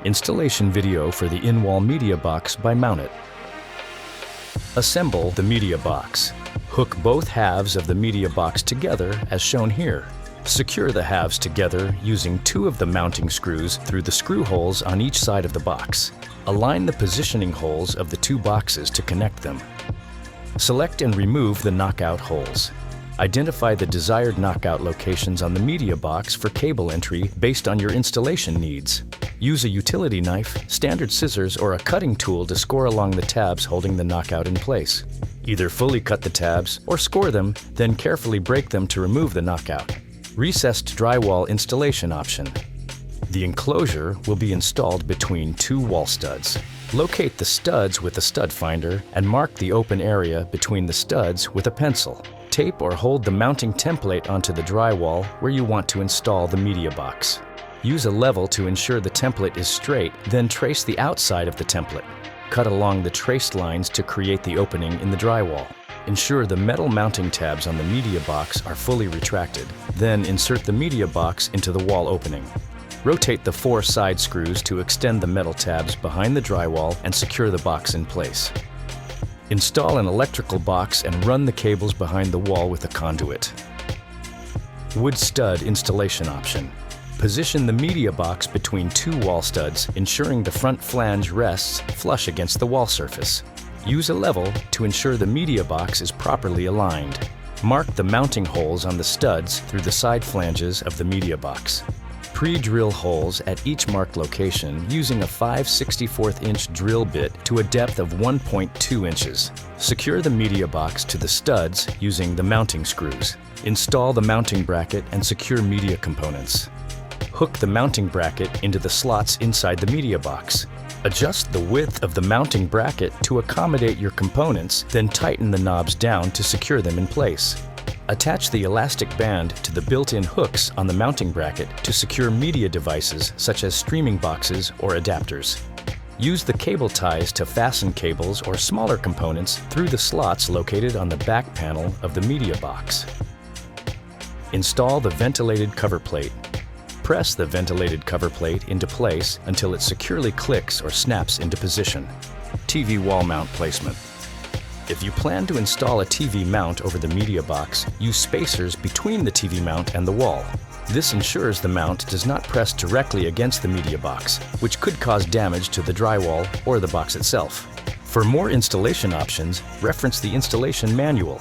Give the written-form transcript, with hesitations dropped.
Installation video for the in-wall media box by Mountit. Assemble the media box. Hook both halves of the media box together as shown here. Secure the halves together using 2 of the mounting screws through the screw holes on each side of the box. Align the positioning holes of the 2 boxes to connect them. Select and remove the knockout holes. Identify the desired knockout locations on the media box for cable entry based on your installation needs. Use a utility knife, standard scissors, or a cutting tool to score along the tabs holding the knockout in place. Either fully cut the tabs or score them, then carefully break them to remove the knockout. Recessed drywall installation option. The enclosure will be installed between 2 wall studs. Locate the studs with a stud finder and mark the open area between the studs with a pencil. Tape or hold the mounting template onto the drywall where you want to install the media box. Use a level to ensure the template is straight, then trace the outside of the template. Cut along the traced lines to create the opening in the drywall. Ensure the metal mounting tabs on the media box are fully retracted. Then insert the media box into the wall opening. Rotate the 4 side screws to extend the metal tabs behind the drywall and secure the box in place. Install an electrical box and run the cables behind the wall with a conduit. Wood stud installation option. Position the media box between 2 wall studs, ensuring the front flange rests flush against the wall surface. Use a level to ensure the media box is properly aligned. Mark the mounting holes on the studs through the side flanges of the media box. Pre-drill holes at each marked location using a 5/64" drill bit to a depth of 1.2 inches. Secure the media box to the studs using the mounting screws. Install the mounting bracket and secure media components. Hook the mounting bracket into the slots inside the media box. Adjust the width of the mounting bracket to accommodate your components, then tighten the knobs down to secure them in place. Attach the elastic band to the built-in hooks on the mounting bracket to secure media devices such as streaming boxes or adapters. Use the cable ties to fasten cables or smaller components through the slots located on the back panel of the media box. Install the ventilated cover plate. Press the ventilated cover plate into place until it securely clicks or snaps into position. TV wall mount placement. If you plan to install a TV mount over the media box, use spacers between the TV mount and the wall. This ensures the mount does not press directly against the media box, which could cause damage to the drywall or the box itself. For more installation options, reference the installation manual.